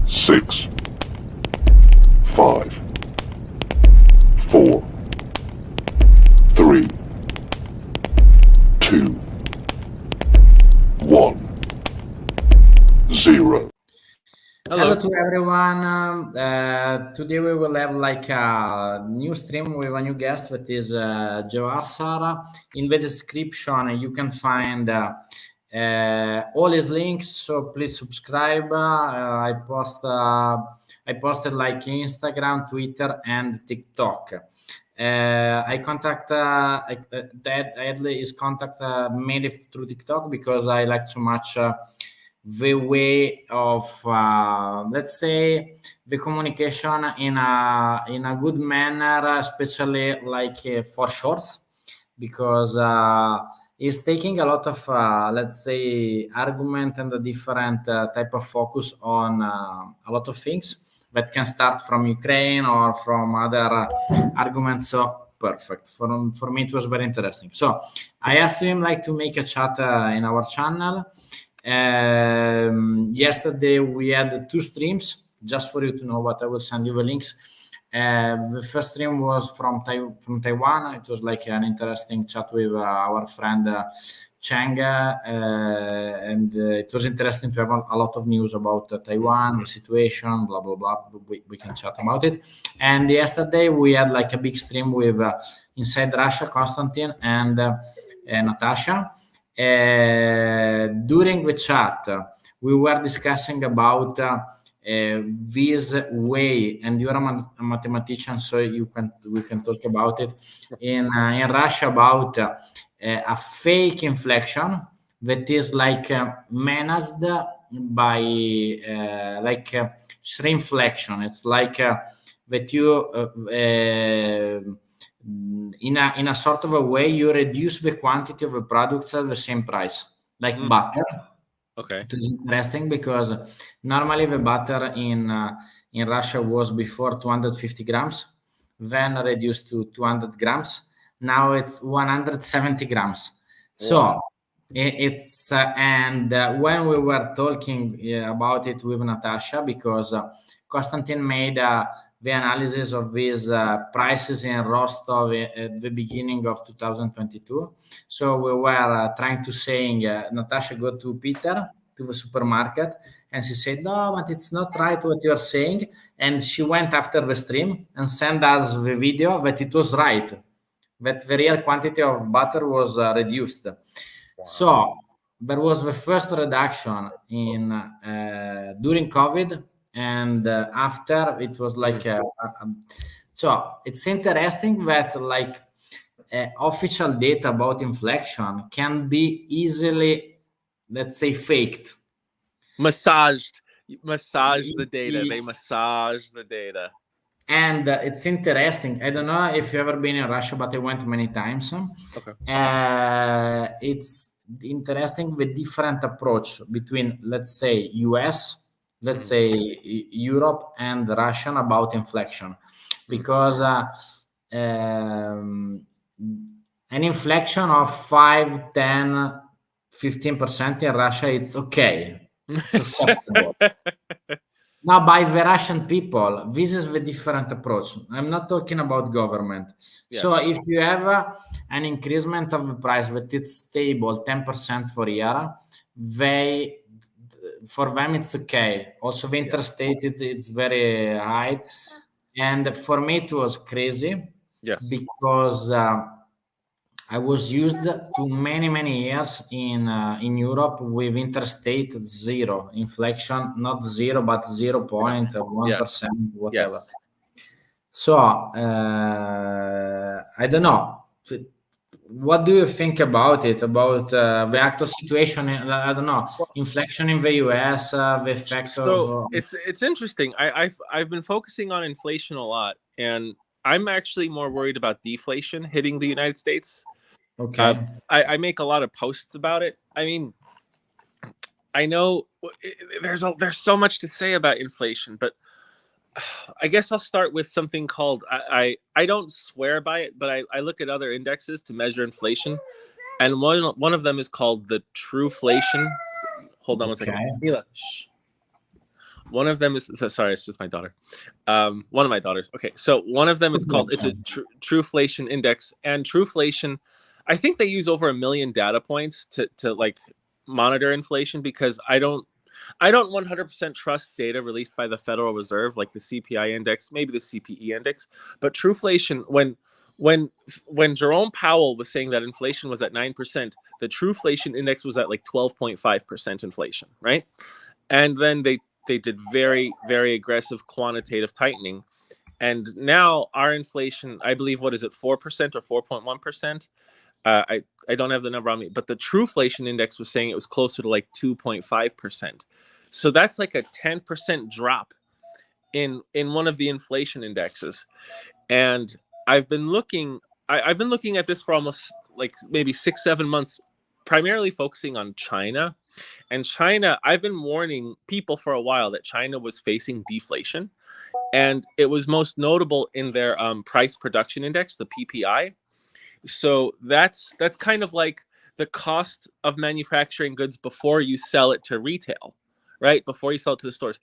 6, 5, 4, 3, 2, 1, 0. Hello to everyone. Today we will have like a new stream with a new guest that is GeoHussar. In the description you can find all his links, so please subscribe. I posted like Instagram, Twitter, and TikTok. I contact his contact mainly through TikTok because I like so much the way of let's say the communication in a good manner, especially like for shorts, because it's taking a lot of let's say argument and a different type of focus on a lot of things that can start from Ukraine or from other arguments. So perfect for me, it was very interesting. So I asked him like to make a chat in our channel. Yesterday we had 2 streams, just for you to know, but I will send you the links. The first stream was from Taiwan. It was like an interesting chat with our friend Cheng, and it was interesting to have a lot of news about Taiwan, the situation, blah blah blah. We can chat about it. And yesterday we had like a big stream with Inside Russia, Konstantin and Natasha. During the chat, we were discussing about this way, and you're a mathematician, so we can talk about it in Russia about a fake inflation that is like managed by like shrinkflation. It's like that you in a sort of a way you reduce the quantity of the products at the same price, like butter. Okay. It is interesting because normally the butter in Russia was before 250 grams, then reduced to 200 grams. Now it's 170 grams. So it's and when we were talking about it with Natasha, because Konstantin made the analysis of these prices in Rostov at the beginning of 2022. So we were trying to saying, Natasha go to Peter, to the supermarket, and she said, no, but it's not right what you're saying. And she went after the stream and sent us the video that it was right, that the real quantity of butter was reduced. Wow. So there was the first reduction in during COVID, and after it was like so it's interesting that like official data about inflation can be easily, let's say, faked, massaged the data. They massage the data. And it's interesting. I don't know if you've ever been in Russia, but I went many times. Okay. It's interesting the different approach between, let's say, US, let's say Europe, and Russian about inflation, because an inflation of 5, 10, 15% in Russia, it's okay. It's acceptable. Now, by the Russian people, this is the different approach. I'm not talking about government. Yes. So if you have an increasement of the price that it's stable 10% for a year, for them it's okay. Also, the interest rate it's very high, and for me it was crazy. Yes, because I was used to many years in Europe with interest rate 0, inflation not 0 but 0.1%, whatever. Yes. So I don't know. What do you think about it? About the actual situation? I don't know. Inflation in the US, the effect so of. It's interesting. I've been focusing on inflation a lot, and I'm actually more worried about deflation hitting the United States. Okay. I make a lot of posts about it. I mean, I know there's so much to say about inflation, but I guess I'll start with something called, I don't swear by it, but I look at other indexes to measure inflation, and one of them is called the Trueflation. Hold on one second. Mila, shh. One of them is sorry, it's just my daughter. One of my daughters. Okay, so one of them it's a Trueflation index, and Trueflation, I think they use over 1 million data points to like monitor inflation, because I don't 100% trust data released by the Federal Reserve, like the CPI index, maybe the CPE index, but Trueflation, when Jerome Powell was saying that inflation was at 9%, the Trueflation index was at like 12.5% inflation, right? And then they did very, very aggressive quantitative tightening. And now our inflation, I believe, what is it, 4% or 4.1%? I don't have the number on me, but the Trueflation index was saying it was closer to like 2.5%. So that's like a 10% drop in one of the inflation indexes. And I've been looking at this for almost like maybe 6-7 months, primarily focusing on China. And China, I've been warning people for a while that China was facing deflation, and it was most notable in their price production index, the PPI. So that's kind of like the cost of manufacturing goods before you sell it to retail, right? Before you sell it to the stores.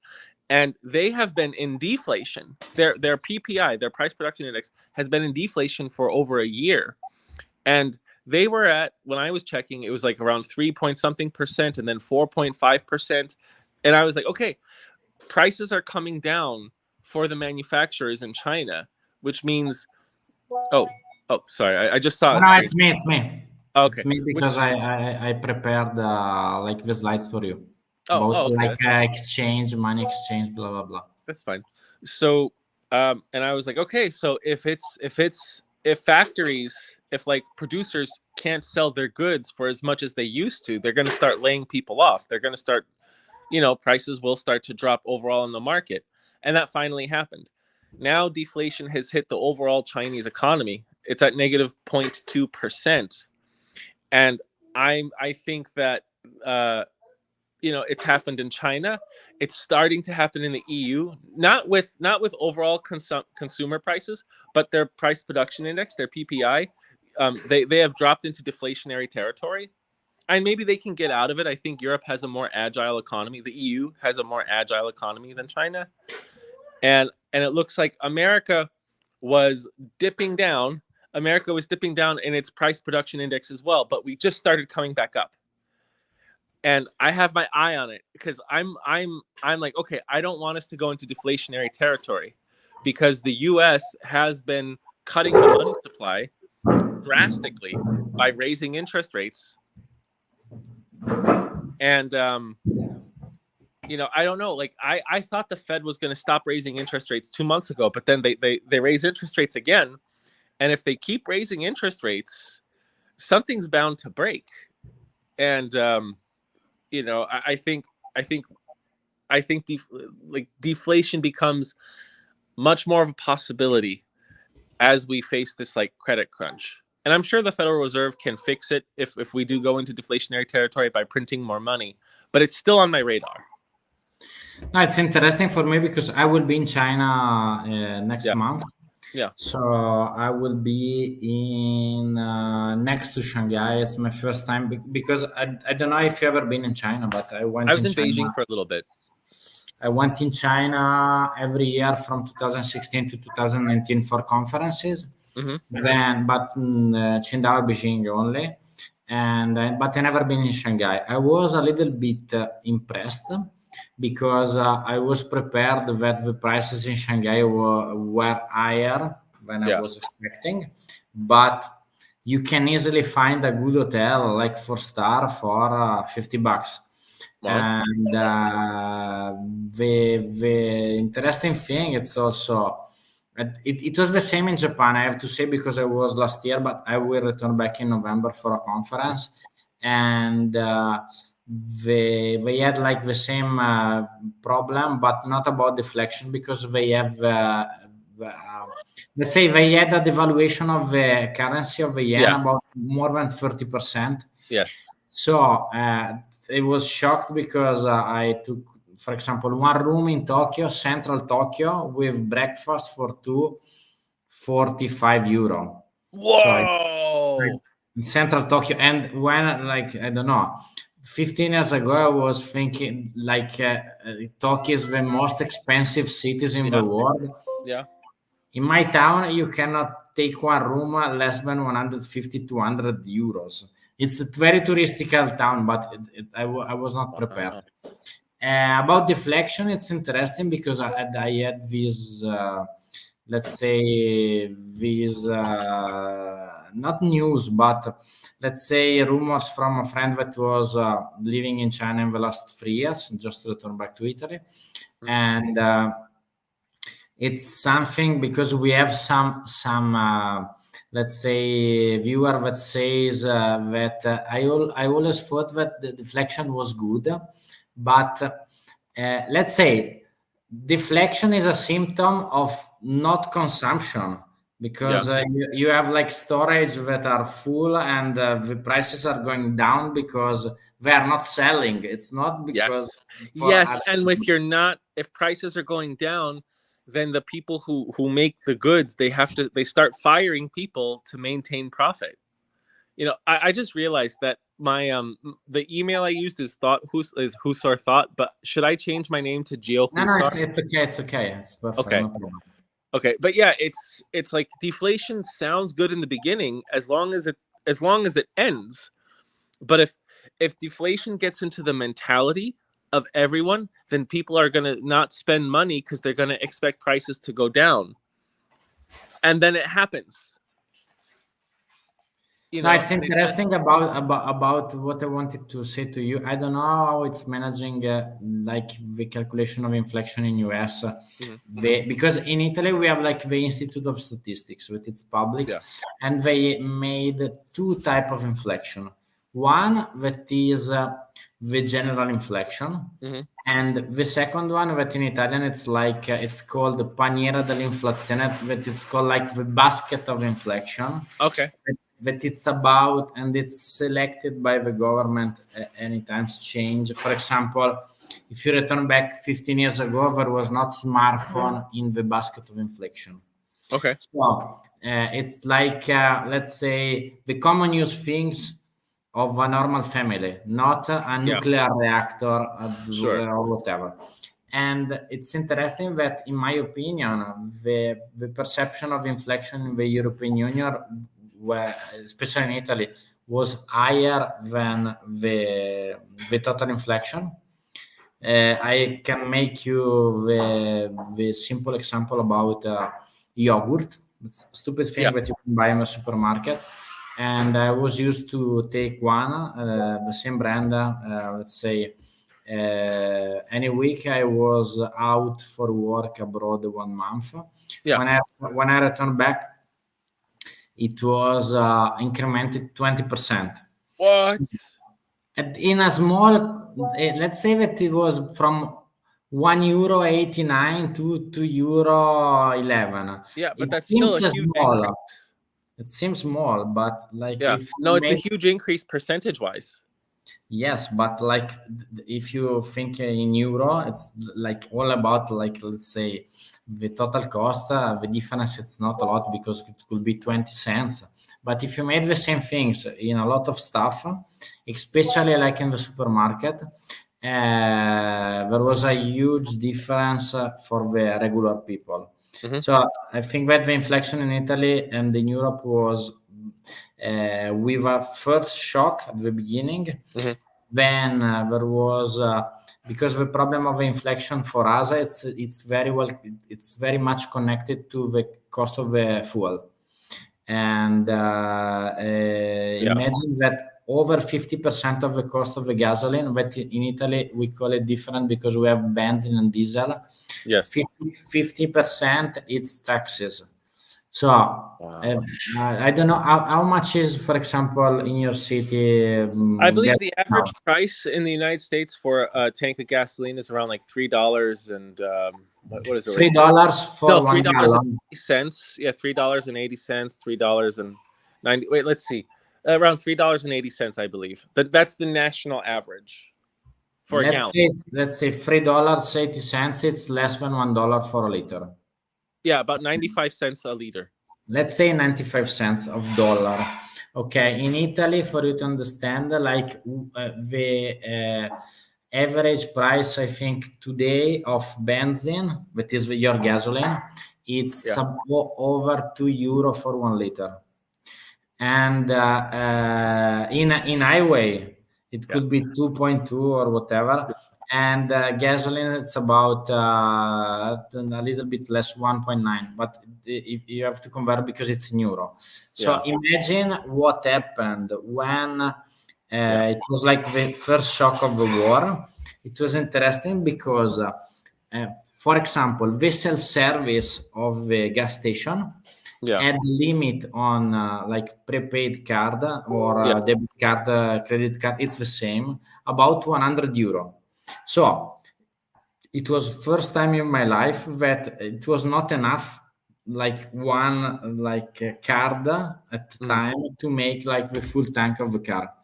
And they have been in deflation. Their PPI, their price production index, has been in deflation for over a year. And they were at, when I was checking, it was like around 3-point-something%, and then 4.5%. And I was like, okay, prices are coming down for the manufacturers in China, which means, oh, sorry, I just saw. No, it's me. Okay, It's me, because I prepared like the slides for you. Okay, Like exchange, money exchange, blah blah blah. That's fine. So, and I was like, okay, so if factories, if like producers can't sell their goods for as much as they used to, they're going to start laying people off. They're going to start, prices will start to drop overall in the market. And that finally happened. Now deflation has hit the overall Chinese economy. It's at negative 0.2%. And I think that, it's happened in China. It's starting to happen in the EU, not with overall consumer prices, but their price production index, their PPI. They have dropped into deflationary territory, and maybe they can get out of it. I think Europe has a more agile economy. The EU has a more agile economy than China, and it looks like America was dipping down. America was dipping down in its price production index as well, but we just started coming back up. And I have my eye on it, because I'm like, okay, I don't want us to go into deflationary territory, because the U.S. has been cutting the money supply drastically by raising interest rates. And I don't know. Like I thought the Fed was going to stop raising interest rates 2 months ago, but then they raise interest rates again. And if they keep raising interest rates, something's bound to break. And I think deflation becomes much more of a possibility as we face this like credit crunch. And I'm sure the Federal Reserve can fix it if we do go into deflationary territory by printing more money, but it's still on my radar. No, it's interesting for me because I will be in China next month. Yeah. So I will be in next to Shanghai. It's my first time because I don't know if you've ever been in China, but I was in Beijing for a little bit. I went in China every year from 2016 to 2019 for conferences. Mm-hmm. Then, but Qingdao, Beijing only, but I never been in Shanghai. I was a little bit impressed because I was prepared that the prices in Shanghai were higher than I was expecting, but you can easily find a good hotel like 4-star for $50. Wow. And the interesting thing, it's also it was the same in Japan, I have to say, because I was last year, but I will return back in November for a conference, and they had like the same problem, but not about deflection, because they have let's say they had a devaluation of the currency of the yen about more than 30%. Yes. So it was shocked because I took, for example, one room in Tokyo, central Tokyo, with breakfast for two, 45 euro. Whoa! So in central Tokyo. And when, like, I don't know, 15 years ago, I was thinking like Tokyo is the most expensive cities in the Yeah. world. Yeah. In my town, you cannot take one room less than 150 to 100 euros. It's a very touristical town, but I was not prepared. About deflection, it's interesting because I had this, let's say, this not news, but let's say rumors from a friend that was living in China in the last 3 years, just to return back to Italy, and it's something because we have some let's say viewer that says that I always thought that the deflection was good, but let's say deflection is a symptom of not consumption because you have like storage that are full and the prices are going down because they are not selling. It's not because Yes, and if prices are going down, then the people who make the goods, they start firing people to maintain profit. I just realized that my the email I used is Hussar Thought, but should I change my name to GeoHussar? No, it's okay. It's perfect. Okay. No problem. Okay, but yeah, it's like deflation sounds good in the beginning as long as it ends. But if deflation gets into the mentality of everyone, then people are going to not spend money because they're going to expect prices to go down. And then it happens. It's interesting about what I wanted to say to you. I don't know how it's managing like the calculation of inflation in US because in Italy we have like the Institute of Statistics, which it's public, and they made two type of inflation. One that is the general inflation, and the second one that in Italian it's like it's called paniera dell'inflazione, that it's called like the basket of inflation. Okay. That it's about and it's selected by the government anytime change. For example, if you return back 15 years ago, there was not smartphone in the basket of inflation. Okay. So it's like let's say the common use things of a normal family, not a nuclear reactor or whatever. And it's interesting that, in my opinion, the perception of inflation in the European Union, especially in Italy, was higher than the total inflation. I can make you the simple example about yogurt. It's a stupid thing that you can buy in a supermarket. And I was used to take one, the same brand, let's say, any week I was out for work abroad 1 month. When I returned back, it was incremented 20%. What? In a small, let's say that it was from €1.89 to €2.11. Yeah, but that's still a huge increase. It seems small, but like it's a huge increase percentage wise. Yes, but like if you think in euro, it's like all about like, let's say, the total cost. The difference, it's not a lot because it could be 20 cents. But if you made the same things in a lot of stuff, especially like in the supermarket, there was a huge difference for the regular people. So I think that the inflation in Italy and in Europe was with a first shock at the beginning. Then there was because the problem of inflation for us, it's very much connected to the cost of the fuel. And imagine that over 50% of the cost of the gasoline, that in Italy we call it different because we have benzene and diesel. Yes. 50% it's taxes. So I don't know how much is, for example, in your city. I believe the average price in the United States for a tank of gasoline is around like $3 and what is it? $3 for $1 gallon. $3.80. Yeah, $3.80. $3.90. Wait, let's see. Around $3.80, I believe. That's the national average for a gallon. Let's say $3.80. It's less than $1 for a liter. Yeah, about 95 cents a liter. Let's say 95 cents of dollar. Okay, in Italy, for you to understand, like the average price, I think today of benzene, that is your gasoline, it's Yeah. over €2 for 1 liter. And in highway it Yeah. could be 2.2 or whatever, and gasoline it's about a little bit less, 1.9, but if you have to convert because it's in euro. So Yeah. imagine what happened when Yeah. it was like the first shock of the war. It was interesting because for example, the self-service of the gas station Yeah. add limit on like prepaid card or Yeah. debit card, credit card, it's the same, about €100. So it was first time in my life that it was not enough, like one like card at the Mhm. time to make like the full tank of the car,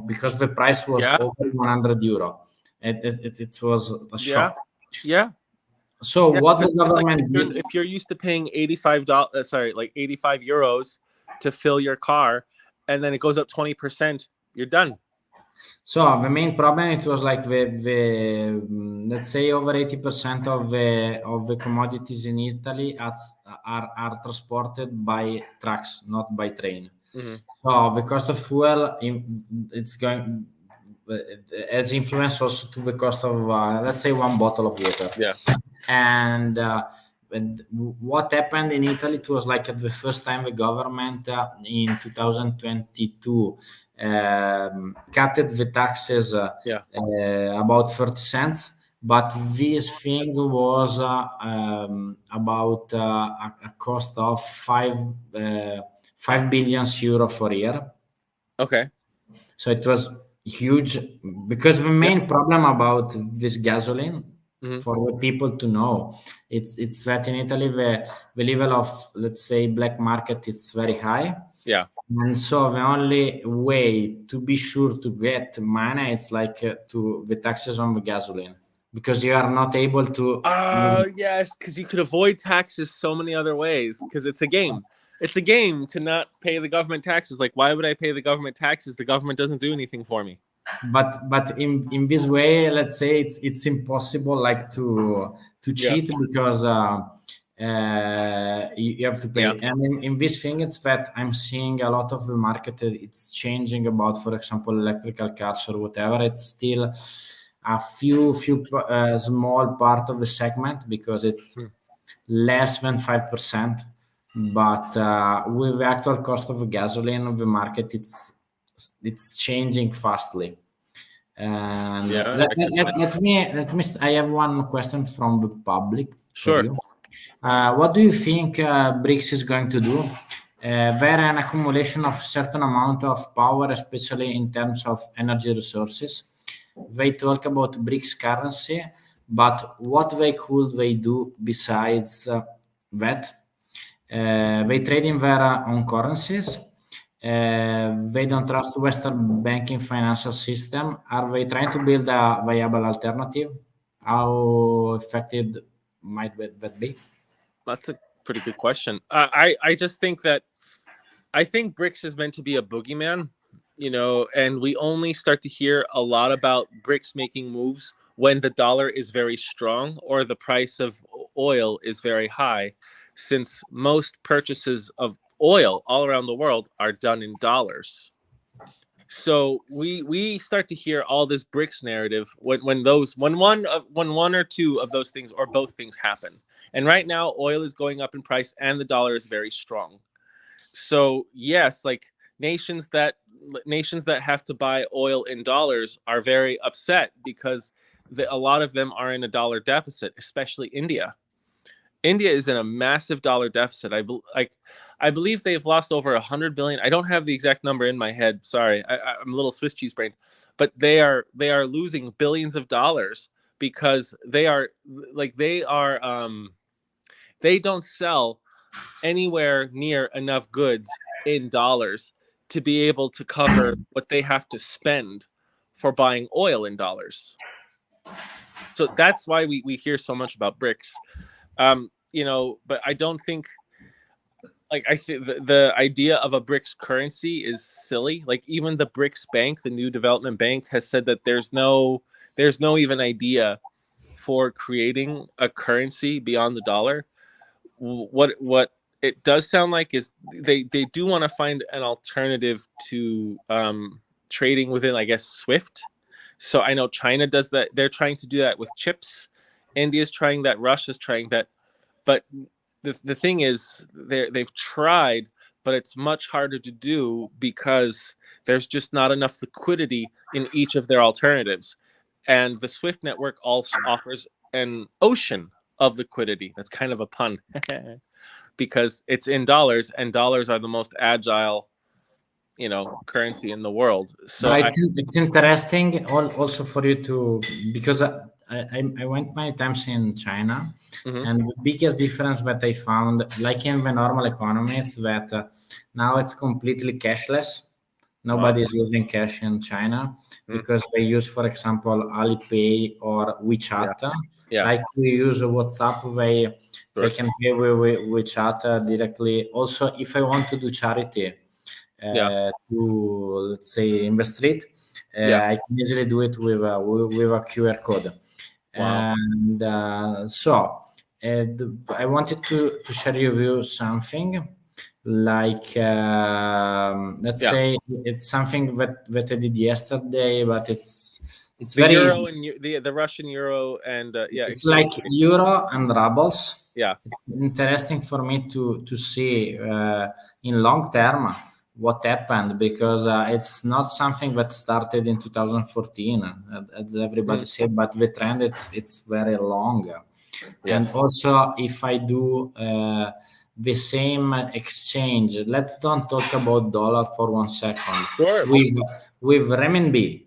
because the price was Yeah. over €100. It was a Yeah. shock. Yeah. So Yeah. what the Because like government did. if you're used to paying $85, sorry, like €85 to fill your car, and then it goes up 20%, you're done. So the main problem it was like the let's say over 80% of the commodities in Italy are transported by trucks, not by train. Hmm. So the cost of fuel it's going has influence also to the cost of let's say one bottle of water. Yeah. And what happened in Italy, it was like the first time the government in 2022 cut the taxes Yeah. about 30 cents. But this thing was about a cost of 5 billion euro for a year. Okay. So it was huge, because the Yeah. main problem about this gasoline, Hmm. for the people to know, it's that in Italy the level of, let's say, black market is very high. Yeah. And so the only way to be sure to get money is like to the taxes on the gasoline, because you are not able to. Yes, because you could avoid taxes so many other ways. Because it's a game. It's a game to not pay the government taxes. Like, why would I pay the government taxes? The government doesn't do anything for me. But in this way, let's say it's impossible like to Yeah. cheat, because you have to Yeah. pay. And in this thing, it's that I'm seeing a lot of the market, it's changing about, for example, electrical cars or whatever. It's still a few small part of the segment, because it's Hmm. less than 5%. But with the actual cost of gasoline of the market, it's changing fastly. And Yeah. I can imagine. let me. I have one question from the public for Sure. you. What do you think BRICS is going to do? Where an accumulation of certain amount of power, especially in terms of energy resources. They talk about BRICS currency, but what they do besides that? They trade in their own currencies. They don't trust Western banking financial system. Are they trying to build a viable alternative? How effective might that be? That's a pretty good question. I just think that I think BRICS is meant to be a boogeyman, and we only start to hear a lot about BRICS making moves when the dollar is very strong or the price of oil is very high, since most purchases of oil all around the world are done in dollars. So we start to hear all this BRICS narrative when one or two of those things or both things happen. And right now, oil is going up in price and the dollar is very strong. So yes, like nations that have to buy oil in dollars are very upset because a lot of them are in a dollar deficit, especially India. India is in a massive dollar deficit. I believe they've lost over 100 billion. I don't have the exact number in my head. Sorry, I'm a little Swiss cheese brain, but they are losing billions of dollars because they don't sell anywhere near enough goods in dollars to be able to cover what they have to spend for buying oil in dollars. So that's why we hear so much about BRICS. But I don't think like I think the idea of a BRICS currency is silly. Like even the BRICS Bank, the new development bank, has said that there's no even idea for creating a currency beyond the dollar. What it does sound like is they do want to find an alternative to trading within, I guess, SWIFT. So I know China does that. They're trying to do that with chips. India's trying that. Russia's trying that. But the thing is, they've tried, but it's much harder to do because there's just not enough liquidity in each of their alternatives. And the SWIFT network also offers an ocean of liquidity. That's kind of a pun because it's in dollars, and dollars are the most agile, currency in the world. So I think it's interesting also for you to, because I went many times in China, Mhm. and the biggest difference that I found, like in the normal economy, is that now it's completely cashless. Nobody is using cash in China because they use, for example, Alipay or WeChat. Yeah. Like we use WhatsApp, they Sure. can pay with WeChat directly. Also, if I want to do charity, to, let's say, in the street, Yeah. I can easily do it with a QR code. Wow. And I wanted to share with you something like, let's Yeah. say it's something that I did yesterday, but it's The very euro easy. and the Russian euro and It's like exchange rate. euro and rubles. Yeah. It's interesting for me to see in long term what happened, because it's not something that started in 2014, as everybody said, but the trend it's very long. And Yes. also, if I do the same exchange, let's don't talk about dollar for 1 second. Sure. With renminbi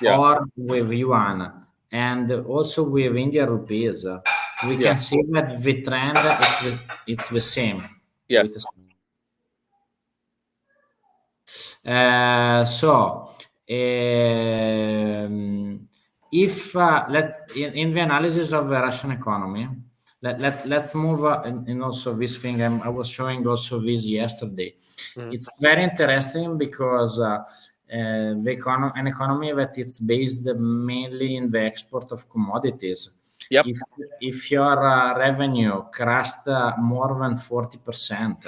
Yeah. or with yuan, and also with Indian rupees, we Yeah. can see that the trend it's the same. Wait a Yes. second. So, if let's in the analysis of the Russian economy, let's move and also this thing I was showing also this yesterday. Mhm. It's very interesting because an economy that it's based mainly in the export of commodities. Yep. If your revenue crashed more than 40%,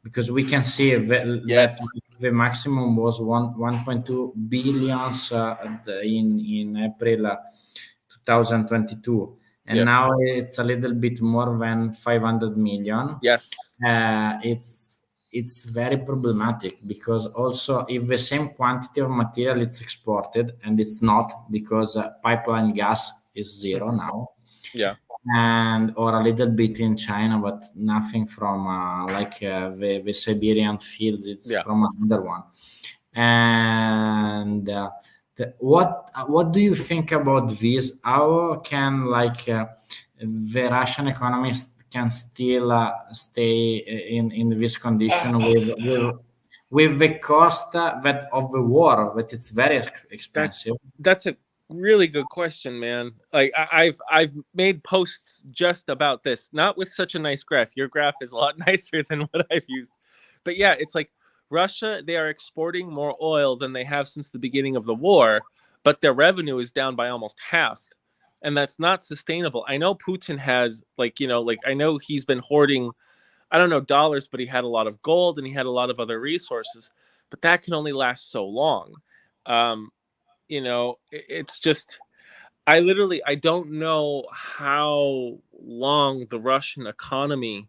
because we can see that Yes. the maximum was 1.2 billions in April 2022, and Yes. now it's a little bit more than 500 million. Yes. It's very problematic, because also if the same quantity of material is exported, and it's not, because pipeline gas is zero now, Yeah. and or a little bit in China, but nothing from the Siberian fields. It's Yeah. from another one. And what do you think about this? How can the Russian economists can still stay in this condition with the cost that of the war, that it's very expensive? That's a really good question, man. Like I've made posts just about this, not with such a nice graph. Your graph is a lot nicer than what I've used. But yeah, it's like Russia, they are exporting more oil than they have since the beginning of the war, but their revenue is down by almost half. And that's not sustainable. I know Putin has I know he's been hoarding, I don't know, dollars, but he had a lot of gold and he had a lot of other resources, but that can only last so long. Um, it's just I don't know how long the Russian economy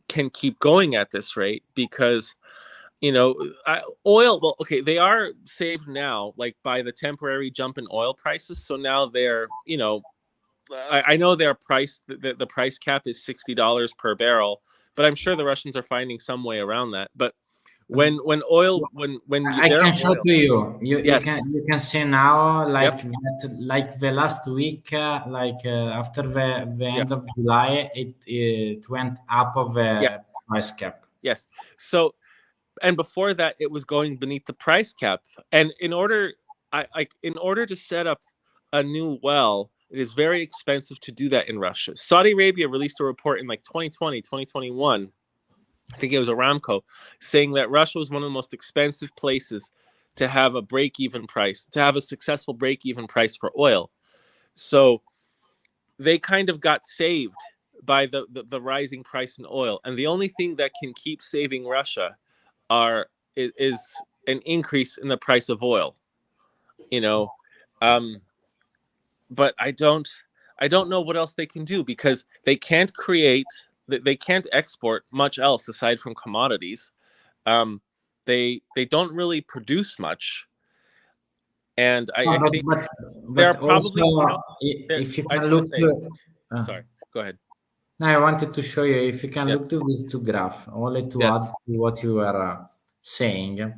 can keep going at this rate, because oil, well, okay, they are saved now, like by the temporary jump in oil prices. So now they're, I know their price, the price cap is $60 per barrel, but I'm sure the Russians are finding some way around that. But when oil, I their can show oil, to you. yes, You can see now, yep, like the last week, after the yeah, end of July, it went up of yeah, the price cap. yes. So, and before that, it was going beneath the price cap. And in order to set up a new well, it is very expensive to do that in Russia. Saudi Arabia released a report in like 2020, 2021, I think it was Aramco, saying that Russia was one of the most expensive places to have a break-even price, to have a successful break-even price for oil. So they kind of got saved by the rising price in oil. And the only thing that can keep saving Russia is an increase in the price of oil, you know. But I don't know what else they can do, because they can't export much else aside from commodities. They don't really produce much, and I No, think but they're probably, also, if you I can just look want to say, to, sorry, go ahead. no, I wanted to show you, if you can look Yes, to these two graph, only to add yes, to what you were saying.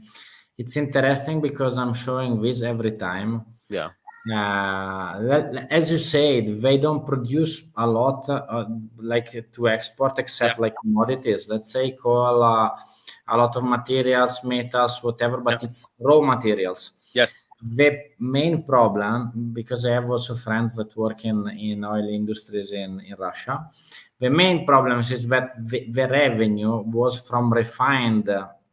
It's interesting because I'm showing this every time. yeah, As you said, they don't produce a lot, like to export, yeah, except like commodities. Let's say coal, a lot of materials, metals, whatever, yeah, but it's raw materials. yes, The main problem, because I have also friends that work in oil industries in Russia, the main problem is that the revenue was from refined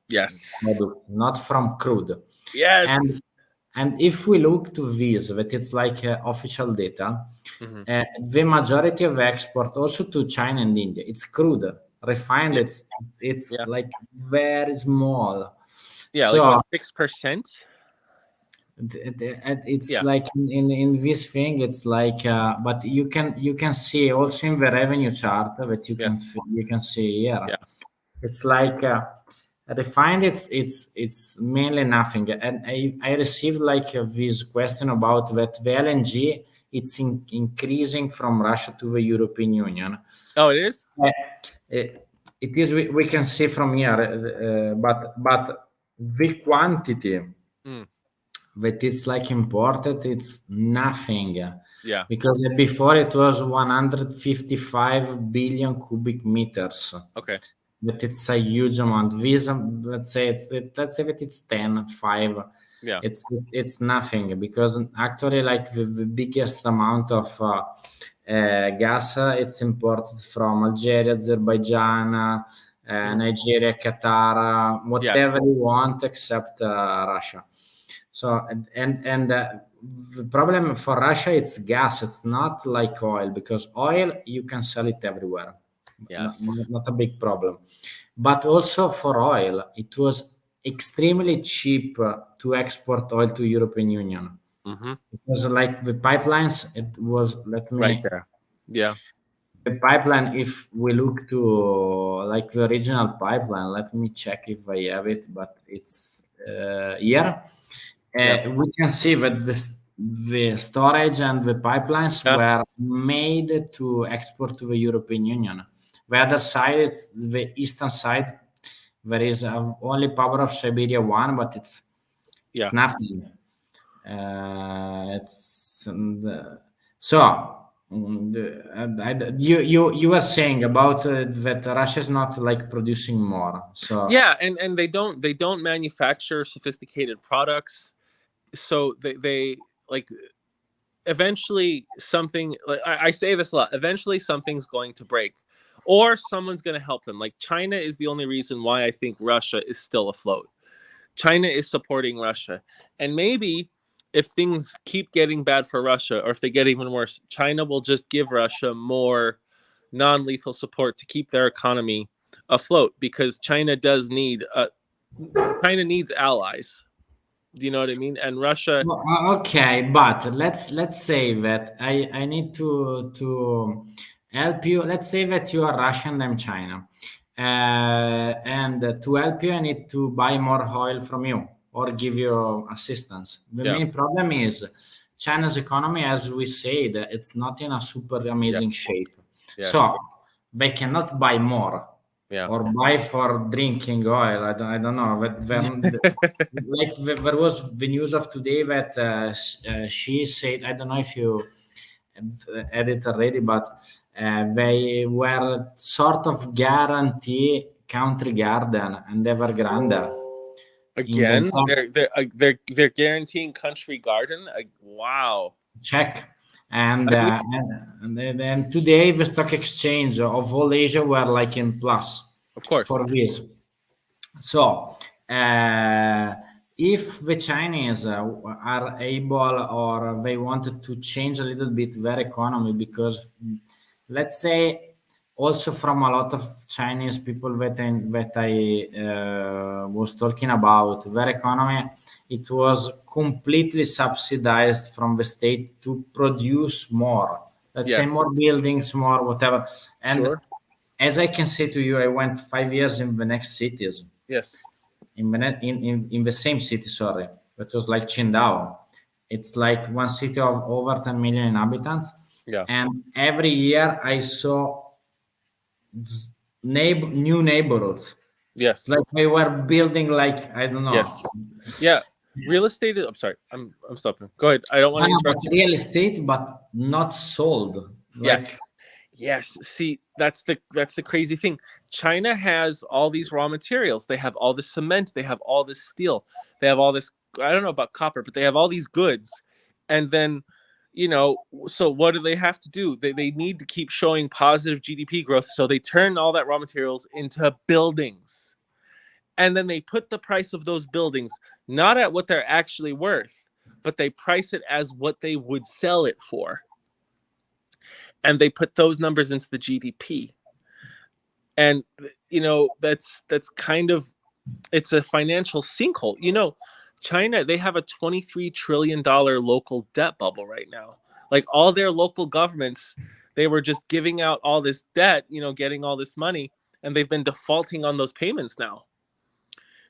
yes, product, not from crude. yes. And and if we look to this, that it's like official data, Hmm. the majority of export also to China and India, it's crude. Refined, Yeah, it's yeah, like very small. yeah. Like what, So 6%? it's Yeah, like in this thing, it's like but you can see also in the revenue chart that yes, you can see here. yeah, It's like refined, it's mainly nothing. And I received like this question about that the LNG, it's increasing from Russia to the European Union. oh, it is. Uh, it is, we can see from here, but the quantity Mm, that it's like imported, it's nothing, yeah, because before it was 155 billion cubic meters. okay, But it's a huge amount. This, let's say that it's 10, 5. yeah, It's nothing, because actually, like the biggest amount of gas, it's imported from Algeria, Azerbaijan, mhm, Nigeria, Qatar, whatever yes, you want, except Russia. So the problem for Russia, it's gas. It's not like oil, because oil you can sell it everywhere. yes, Not a big problem. But also for oil, it was extremely cheap to export oil to European Union, hmm, because like the pipelines, it was, let right me, there, yeah, the pipeline, if we look to like the original pipeline, let me check if I have it, but it's here. yeah, We can see that the storage and the pipelines yeah, were made to export to the European Union. The other side, it's the eastern side. There is only power of Siberia one, but it's yeah. nothing. It's so you were saying about that Russia is not like producing more. So Yeah, and they don't manufacture sophisticated products, so they like, eventually something, like I say this a lot, eventually something's going to break, or someone's going to help them. Like China is the only reason why I think Russia is still afloat. China is supporting Russia, and maybe if things keep getting bad for Russia, or if they get even worse, China will just give Russia more non-lethal support to keep their economy afloat, because China needs allies. Do you know what I mean? And Russia, well, okay, but let's say that I need to help you. Let's say that you are Russian, I'm China, and to help you, I need to buy more oil from you or give you assistance. The yeah, main problem is China's economy, as we said, it's not in a super yeah, amazing shape, yes, so they cannot buy more yeah, or buy for drinking oil. I don't know. Like there was the news of today that she said, I don't know if you had it already, but they were sort of guarantee Country Garden and Evergrande in the again, they're guaranteeing Country Garden. Wow. check. And, I mean, and then today the stock exchange of all Asia were like in plus. Of course. for this. So, if the Chinese are able or they wanted to change a little bit their economy, because let's say also from a lot of Chinese people that I was talking about, their economy, it was completely subsidized from the state to produce more. Let's say Yes. more buildings, more whatever. And Sure. as I can say to you, I went 5 years in the next cities, Yes. in the same city, sorry, it was like Qingdao. It's like one city of over 10 million inhabitants. Yeah. And every year I saw new neighborhoods. Yes. Like they were building, like, I don't know. Yes. Yeah. Real estate. I'm sorry. I'm stopping. Go ahead. I don't want to No, but interrupt you. real estate, but not sold. Like, Yes. Yes. See, that's the crazy thing. China has all these raw materials. They have all this cement. They have all this steel. They have all this. I don't know about copper, but they have all these goods. And then, so what do they have to do? They need to keep showing positive GDP growth. So they turn all that raw materials into buildings. And then they put the price of those buildings not at what they're actually worth, but they price it as what they would sell it for. And they put those numbers into the GDP. And that's kind of, it's a financial sinkhole. China, they have a $23 trillion local debt bubble right now. Like all their local governments, they were just giving out all this debt, getting all this money, and they've been defaulting on those payments now.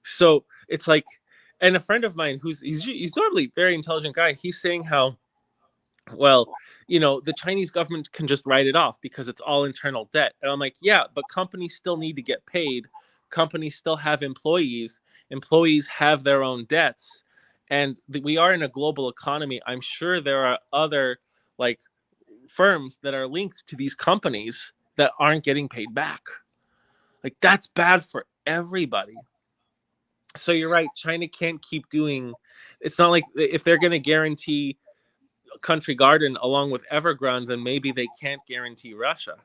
So it's like, and a friend of mine he's normally a very intelligent guy, he's saying how, well, the Chinese government can just write it off because it's all internal debt. And I'm like, yeah, but companies still need to get paid. Companies still have employees. Employees have their own debts. And we are in a global economy. I'm sure there are other like firms that are linked to these companies that aren't getting paid back. Like that's bad for everybody. So you're right. China can't keep doing. It's not like if they're going to guarantee Country Garden along with Evergrande, then maybe they can't guarantee Russia,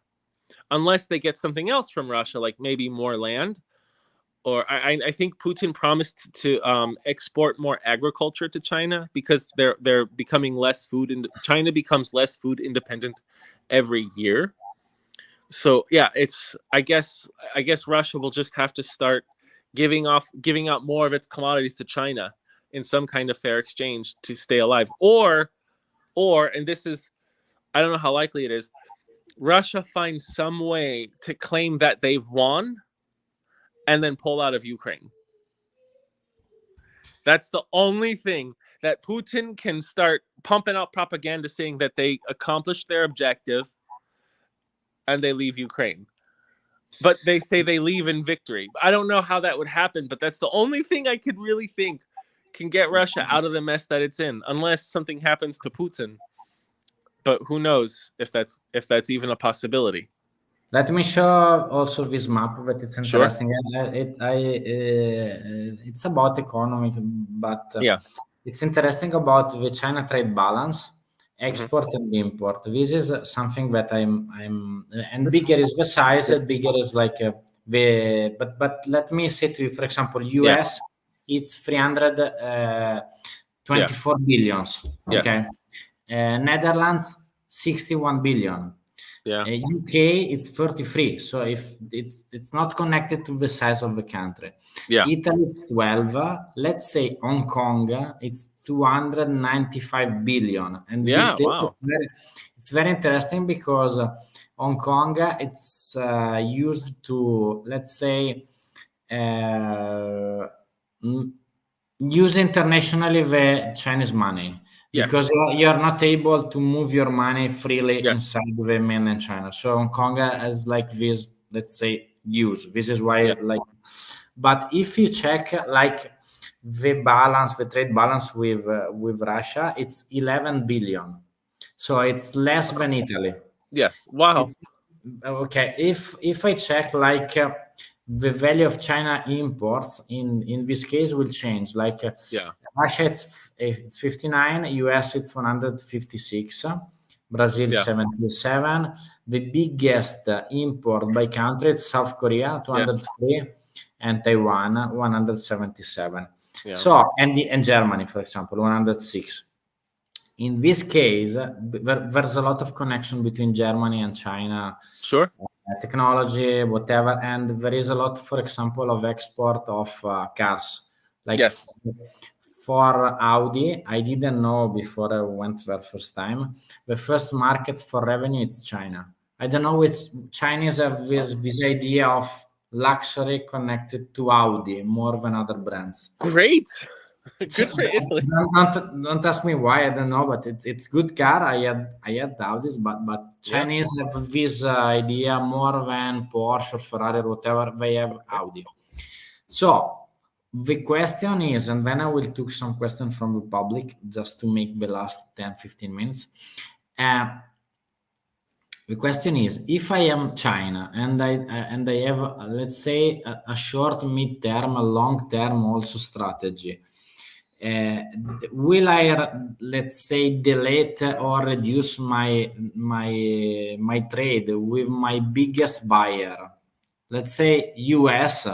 unless they get something else from Russia, like maybe more land. Or I think Putin promised to export more agriculture to China because they're becoming less food, and China becomes less food independent every year. So yeah, it's I guess Russia will just have to start giving out more of its commodities to China in some kind of fair exchange to stay alive. Or and this is, I don't know how likely it is, Russia finds some way to claim that they've won and then pull out of Ukraine. That's the only thing that Putin can start pumping out propaganda saying that they accomplished their objective and they leave Ukraine. But they say they leave in victory. I don't know how that would happen, but that's the only thing I could really think can get Russia out of the mess that it's in, unless something happens to Putin. But who knows if that's even a possibility. let me show also this map, that it's Sure. interesting. It's about economic, but Yeah. it's interesting about the China trade balance, export and import. This is something that and bigger is the size, bigger is like but let me say to you, for example, US, it's 324 billions. Okay. Netherlands, 61 billion. Yeah. UK, it's 33. So if it's not connected to the size of the country. Yeah. Italy, it's 12. Let's say Hong Kong, it's 295 billion. And Yeah, this wow. it's very interesting because Hong Kong, it's used to, let's say, use internationally the Chinese money. Because you're not able to move your money freely inside the mainland China. So Hong Kong has like this, let's say, use. This is why but if you check like the trade balance with Russia, it's 11 billion. So it's less than Italy. Yes. Wow. Okay. If I check like the value of China imports in this case will change. Like Russia, it's 59, US it's 156, Brazil 77, the biggest import by country is South Korea, 203, and Taiwan, 177. Yeah. So, and Germany, for example, 106. In this case, there's a lot of connection between Germany and China. Sure. Technology, whatever, and there is a lot, for example, of export of cars. Like Yes. for Audi, I didn't know before I went there first time. The first market for revenue is China. I don't know, it's Chinese have this idea of luxury connected to Audi more than other brands. Great. Good So, for Italy. don't ask me why, I don't know, but it's good car. I had Audis, but Chinese have this idea more than Porsche or Ferrari or whatever. They have Audi. So the question is, and then I will take some questions from the public just to make the last 10-15 minutes. The question is, if I am China and I have, let's say, a short, mid-term, a long-term also strategy, will I, let's say, delete or reduce my trade with my biggest buyer? Let's say US.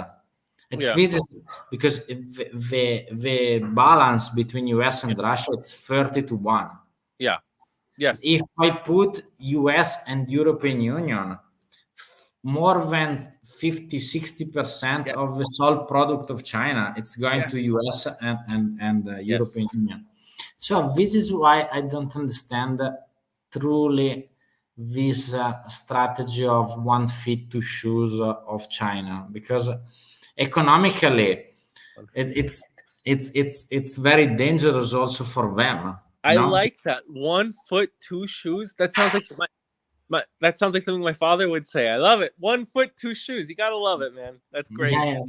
This is because the balance between US and Russia, it's 30-1. Yeah. Yes. If I put US and European Union, more than 50-60% of the sold product of China, it's going to US and European Union. So this is why I don't understand truly this strategy of one fit, two shoes of China, because economically it's very dangerous also for them. I like that. 1 foot, 2 shoes. That sounds like that sounds like something my father would say. I love it. 1 foot, 2 shoes. You gotta love it, man. That's great. Yeah.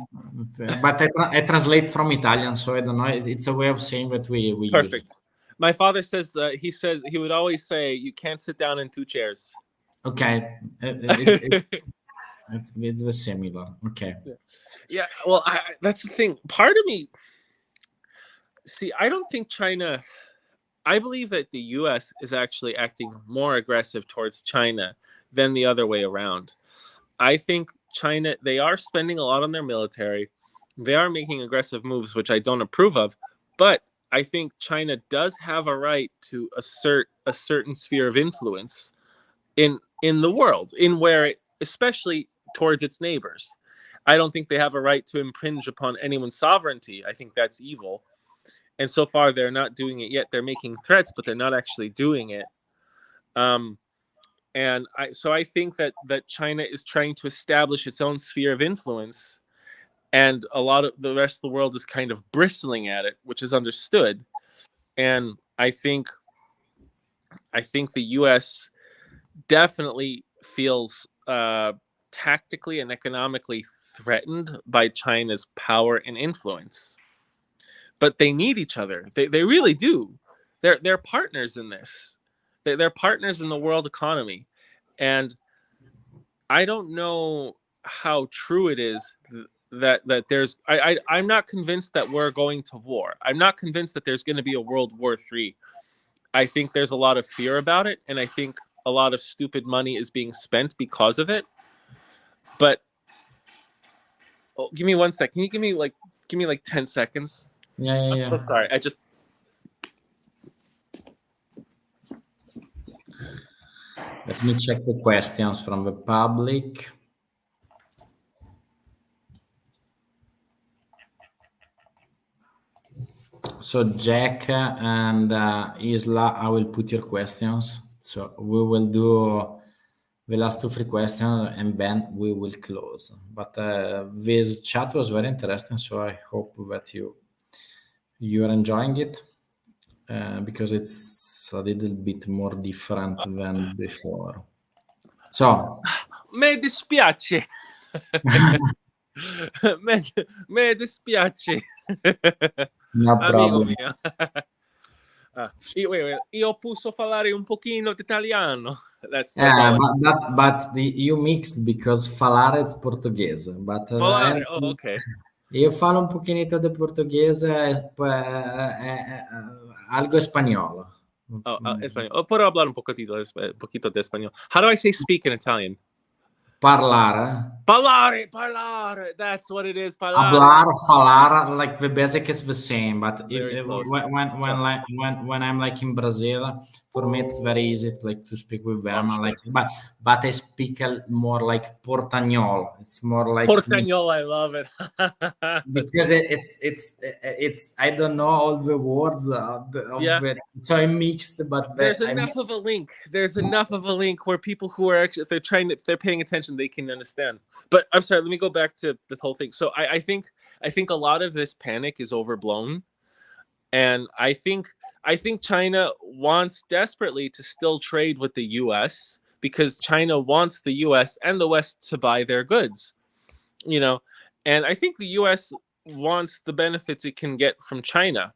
But I translate from Italian, so I don't know. It's a way of saying that we Perfect. use. My father says he would always say you can't sit down in 2 chairs. Okay, it's the similar. Okay. Yeah. Well, that's the thing. Part of me. See, I don't think China. I believe that the U.S. is actually acting more aggressive towards China than the other way around. I think China, they are spending a lot on their military. They are making aggressive moves, which I don't approve of. But I think China does have a right to assert a certain sphere of influence in the world, especially towards its neighbors. I don't think they have a right to impinge upon anyone's sovereignty. I think that's evil. And so far, they're not doing it yet. They're making threats, but they're not actually doing it. So I think that China is trying to establish its own sphere of influence, and a lot of the rest of the world is kind of bristling at it, which is understood. And I think the U.S. definitely feels tactically and economically threatened by China's power and influence. But they need each other. They really do. They're partners in this. They're partners in the world economy. And I don't know how true it is that there's I'm not convinced that we're going to war. I'm not convinced that there's going to be a World War III. I think there's a lot of fear about it, and I think a lot of stupid money is being spent because of it. But give me 1 sec. Can you give me like 10 seconds? Yeah. I'm so sorry. Let me check the questions from the public. So Jack and Isla, I will put your questions. So we will do the last 2-3 questions and then we will close. But this chat was very interesting, so I hope that you are enjoying it because it's a little bit more different than before. So, me dispiace. me dispiace. No Amigo problem. mio. Io posso parlare un pochino di italiano. That's but you mixed because falar is portoghese. But Parlare. Okay. Io falo un poquinito de portoghese, algo espagnolo. Español. Puedo hablar un poquito de español. How do I say speak in Italian? Parlare. Parlare. That's what it is. Parlare. Hablar, falar, like the basic is the same, but Very close. when I'm like in Brazil, for me it's very easy to, like, to speak with them. Sure. Like, but I speak more like Portagnol. It's more like Portagnol, I love it. because it's I don't know all the words of Yeah. it, so I mixed. But There's enough of a link. There's enough of a link where people who are actually, if they're paying attention, they can understand. But I'm sorry, let me go back to the whole thing. So I think a lot of this panic is overblown, and I think China wants desperately to still trade with the U.S. because China wants the U.S. and the West to buy their goods, and I think the U.S. wants the benefits it can get from China.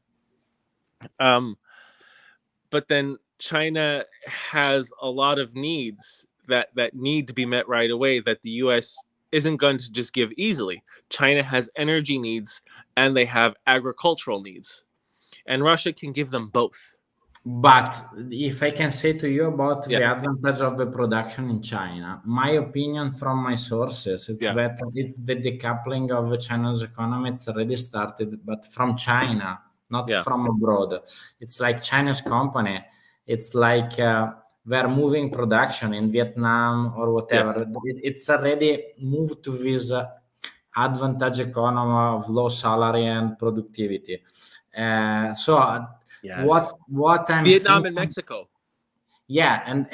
But then China has a lot of needs that need to be met right away that the U.S. isn't going to just give easily. China has energy needs and they have agricultural needs, and Russia can give them both. But if I can say to you about the advantage of the production in China, my opinion from my sources, it's that the decoupling of the Chinese economy, it's already started, but from China, not from abroad. It's like Chinese company. It's like they're moving production in Vietnam or whatever. It's already moved to this advantage economy of low salary and productivity. What I'm Vietnam thinking, and Mexico. Yeah, and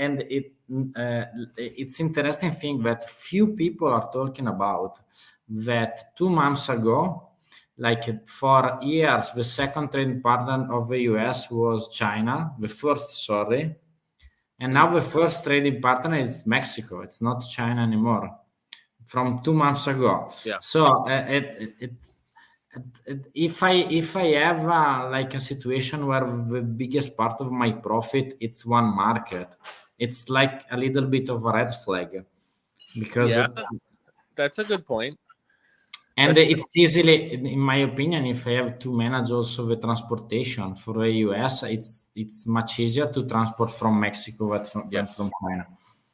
it's interesting thing that few people are talking about that 2 months ago, like for years, the second trading partner of the US was China, the first, sorry, and now the first trading partner is Mexico. It's not China anymore. From 2 months ago. Yeah. So if I have like a situation where the biggest part of my profit it's one market, it's like a little bit of a red flag, because that's a good point. And it's easily, in my opinion, if I have to manage also the transportation for the US, it's much easier to transport from Mexico than from China.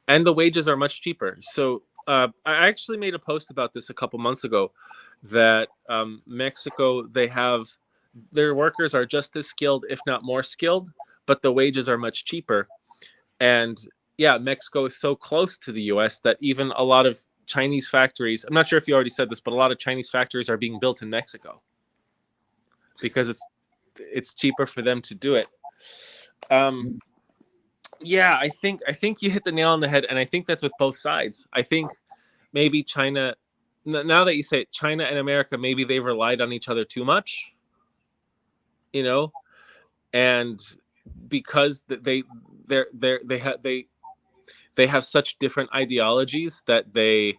And the wages are much cheaper. So I actually made a post about this a couple months ago, that Mexico, their workers are just as skilled, if not more skilled, but the wages are much cheaper. And Mexico is so close to the US that even a lot of Chinese factories, I'm not sure if you already said this, but a lot of Chinese factories are being built in Mexico because it's cheaper for them to do it. I think you hit the nail on the head, and I think that's with both sides. I think maybe China, now that you say it, China and America, maybe they've relied on each other too much, and because they have such different ideologies that they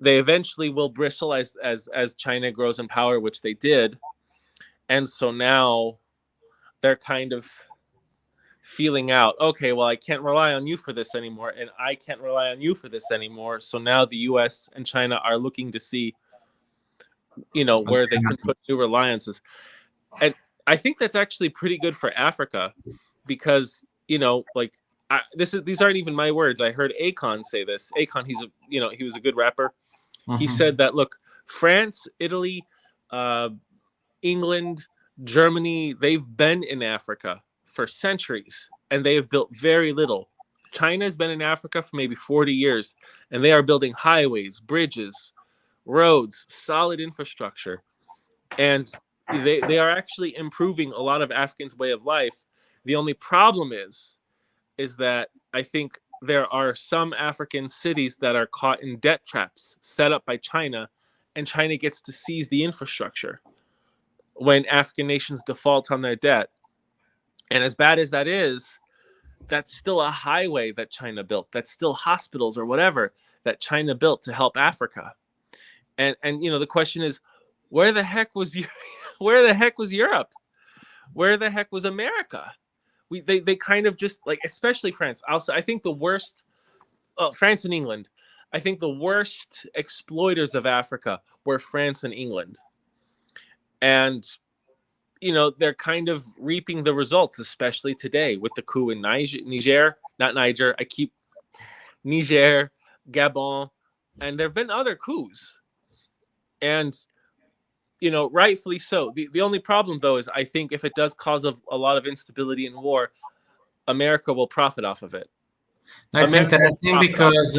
eventually will bristle as China grows in power, which they did, and so now they're kind of feeling out, okay, well, I can't rely on you for this anymore, and I can't rely on you for this anymore. So now the US and China are looking to see, where they can put new reliances. And I think that's actually pretty good for Africa, because, these aren't even my words. I heard Akon say this. Akon, he was a good rapper. Mm-hmm. He said that, look, France, Italy, England, Germany, they've been in Africa for centuries, and they have built very little. China has been in Africa for maybe 40 years, and they are building highways, bridges, roads, solid infrastructure. And they are actually improving a lot of Africans' way of life. The only problem is that I think there are some African cities that are caught in debt traps set up by China, and China gets to seize the infrastructure when African nations default on their debt. And as bad as that is, that's still a highway that China built. That's still hospitals or whatever that China built to help Africa. And the question is, where the heck was where the heck was Europe? Where the heck was America? They kind of just, like, especially France. I think the worst, France and England, I think the worst exploiters of Africa were France and England. And they're kind of reaping the results, especially today with the coup in Niger, Gabon, and there have been other coups, and rightfully so. The only problem, though, is I think if it does cause a lot of instability and war, America will profit off of it. That's America will interesting profit off because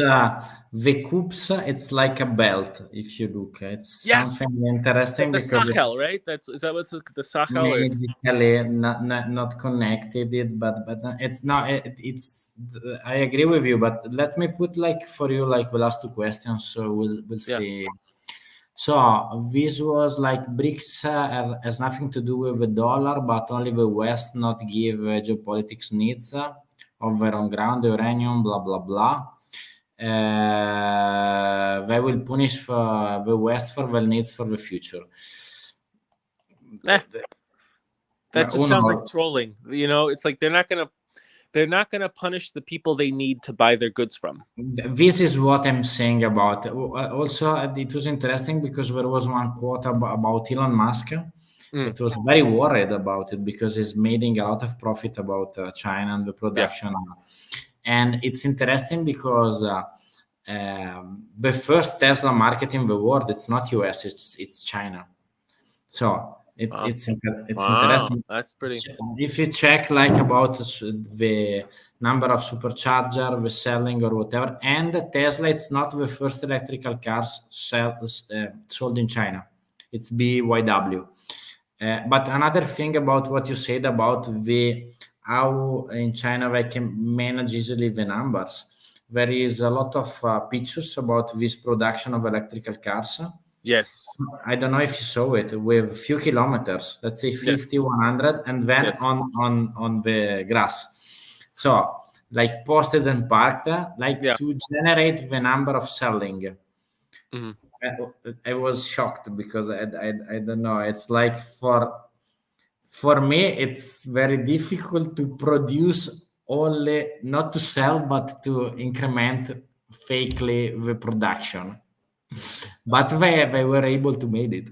the coups, it's like a belt. If you look, it's Yes. something interesting the because Sahel, right? Is that what's the Sahel? Or? medically not connected it, but it's not. It's I agree with you, but let me put like for you like the last two questions, so we'll Yeah. stay. So this was like BRICS has nothing to do with the dollar, but only the West not give geopolitics needs of their own ground, the uranium, blah blah blah. They will punish for the West for their needs for the future. That just sounds like trolling. It's like they're not gonna punish the people they need to buy their goods from. This is what I'm saying about. Also, it was interesting because there was one quote about Elon Musk that was very worried about it because he's making a lot of profit about China and the production. And it's interesting because the first Tesla market in the world, it's not US, it's China. So it's interesting. That's pretty. If you check like about the number of supercharger, the selling or whatever, and Tesla, it's not the first electrical cars sold in China. It's BYW. But another thing about what you said about how in China they can manage easily the numbers. There is a lot of pictures about this production of electrical cars. Yes. I don't know if you saw it with few kilometers, let's say 50, Yes. 100, and then on the grass. So like posted and parked, to generate the number of selling. Mm-hmm. I was shocked because I don't know. It's like for me, it's very difficult to produce only not to sell, but to increment fakely the production. But they were able to make it.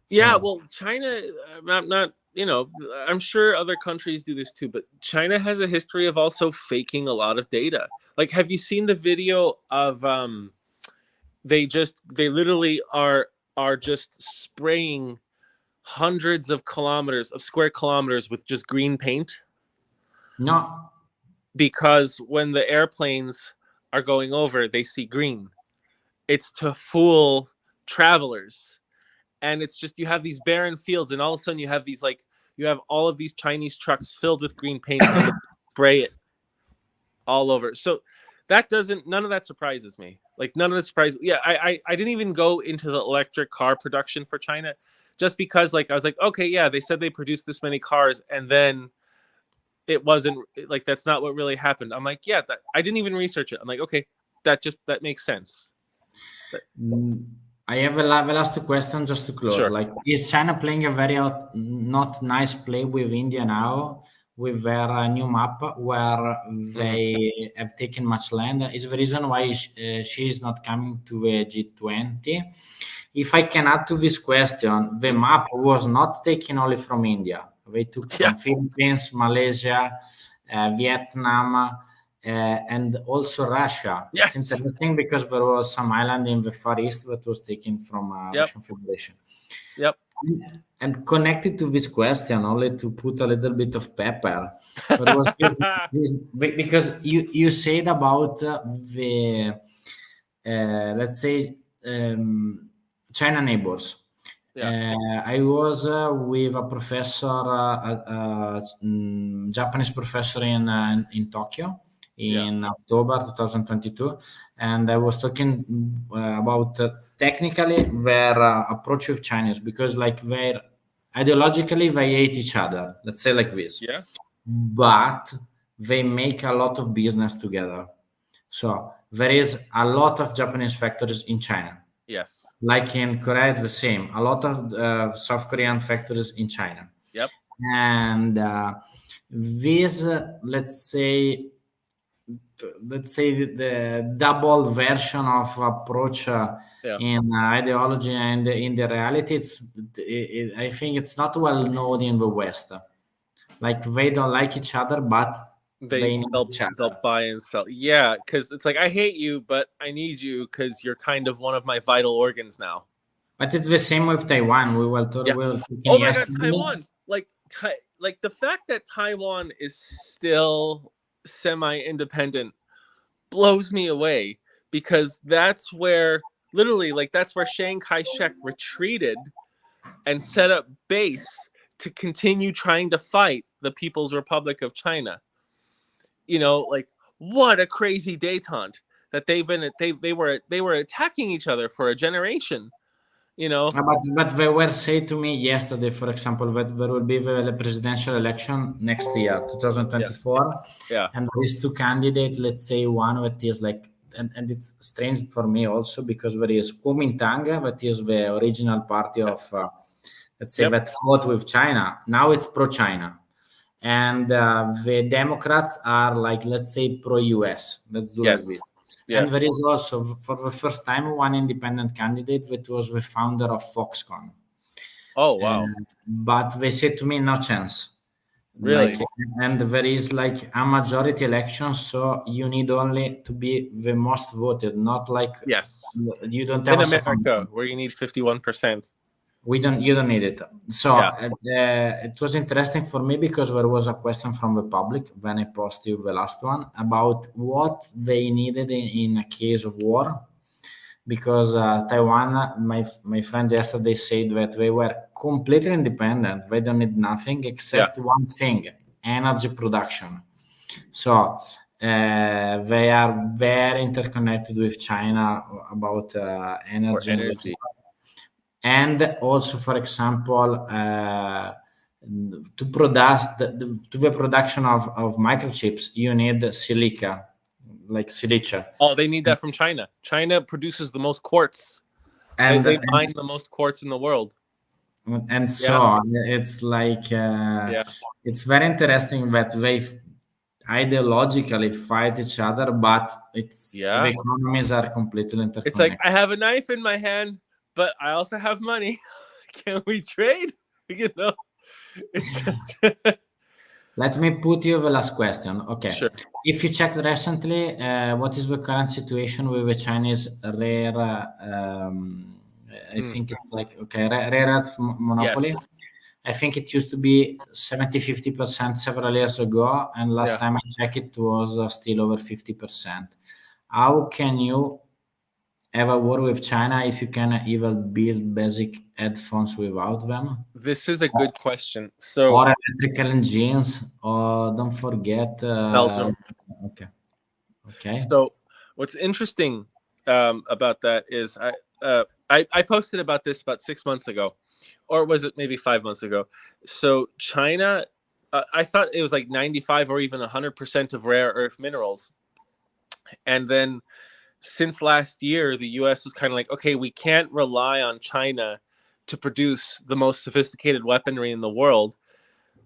Yeah, well, China, not I'm sure other countries do this too, but China has a history of also faking a lot of data. Like, have you seen the video of they literally are just spraying hundreds of square kilometers with just green paint? No. Because when the airplanes are going over, they see green. It's to fool travelers. And it's just, you have these barren fields, and all of a sudden you have all of these Chinese trucks filled with green paint and they spray it all over. So none of that surprises me. Like, none of that surprises. Yeah, I didn't even go into the electric car production for China, just because I was like, okay, yeah, they said they produced this many cars, and then it wasn't like, that's not what really happened. I'm like, yeah, I didn't even research it. I'm like, okay, that makes sense. I have the last two questions just to close. Sure. Like, is China playing a very not nice play with India now with their new map where they have taken much land? Is the reason why she is not coming to the G20? If I can add to this question, the map was not taken only from India. They took from Philippines, Malaysia, Vietnam, and also Russia. Yes. It's interesting because there was some island in the Far East that was taken from Russian Federation. Yep. And connected to this question, only to put a little bit of pepper, because you said about the let's say China neighbors. I was with a professor, Japanese professor in Tokyo in October 2022, and I was talking about technically their approach with Chinese, because like ideologically they hate each other, let's say like this, but they make a lot of business together. So there is a lot of Japanese factories in China. Yes. Like in Korea, it's the same. A lot of South Korean factories in China. Yep. And this, let's say, let's say the double version of approach in ideology and in the reality. I think it's not well known in the West. Like they don't like each other, but they need each other. They'll buy and sell. Yeah, because it's like, I hate you, but I need you because you're kind of one of my vital organs now. But it's the same with Taiwan. We were talking Oh my God, yesterday. Taiwan! Like the fact that Taiwan is still semi-independent blows me away, because that's where Chiang Kai-shek retreated and set up base to continue trying to fight the People's Republic of China. Like, what a crazy détente that they were attacking each other for a generation. But they were saying to me yesterday, for example, that there will be the presidential election next year, 2024. Yeah. And there is two candidates, let's say one that is like, and it's strange for me also because there is Kuomintang, that is the original party of, let's say, that fought with China. Now it's pro-China. And the Democrats are like, let's say, pro-US. Let's do like this. Yes. And there is also, for the first time, one independent candidate that was the founder of Foxconn. Oh, wow. But they said to me, no chance. Really? And there is like a majority election, so you need only to be the most voted, not like... Yes. You don't have in America, where you need 51%. You don't need it. So it was interesting for me because there was a question from the public when I posted the last one about what they needed in a case of war. Because Taiwan, my friends yesterday said that they were completely independent. They don't need nothing except one thing, energy production. So they are very interconnected with China about energy. And also, for example, to the production of microchips, you need silica, like silica. Oh, they need that from China. China produces the most quartz. And they mine the most quartz in the world. And so it's like, it's very interesting that they ideologically fight each other, but the economies are completely interconnected. It's like, I have a knife in my hand, but I also have money. Can we trade? It's just... Let me put you the last question. Okay. Sure. If you checked recently, what is the current situation with the Chinese rare, I think it's like, rare earth monopoly. Yes. I think it used to be 50% several years ago. And last time I checked, it was still over 50%. How can you have a war with China if you can even build basic headphones without them? This is a good question. So, or electrical engines, or don't forget Belgium. Okay. So what's interesting about that is I posted about this about 6 months ago, or was it maybe 5 months ago? So China, I thought it was like 95 or even 100% of rare earth minerals. And then since last year, the US was kind of like, okay, we can't rely on China to produce the most sophisticated weaponry in the world.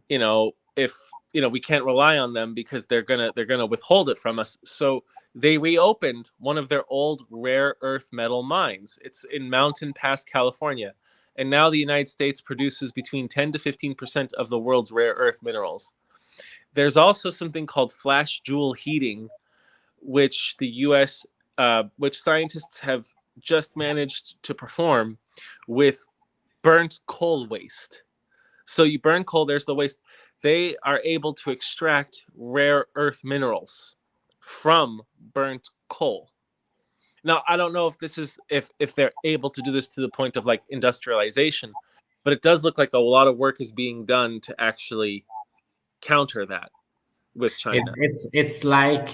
If we can't rely on them because they're gonna withhold it from us. So they reopened one of their old rare earth metal mines. It's in Mountain Pass, California. And now the United States produces between 10 to 15% of the world's rare earth minerals. There's also something called flash jewel heating, which the US, which scientists have just managed to perform with burnt coal waste. So you burn coal, there's the waste. They are able to extract rare earth minerals from burnt coal. Now, I don't know if this is if they're able to do this to the point of like industrialization, but it does look like a lot of work is being done to actually counter that with China. It's like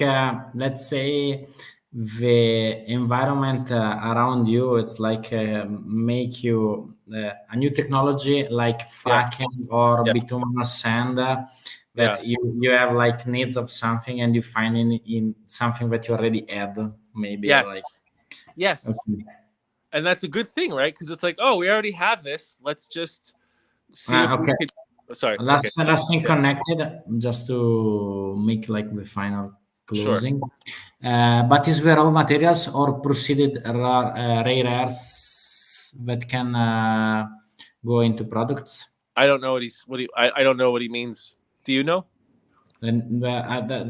let's say the environment around you. It's like make you a new technology like fracking or bituminous sand that you have like needs of something and you find in something that you already had maybe. Yes. Okay. And that's a good thing, right? Because it's like, oh, we already have this. Let's just see if we could... Sorry. Last thing connected, just to make like the final closing. But is there raw materials or proceeded rare earths that can go into products? I don't know I don't know what he means. Do you know? And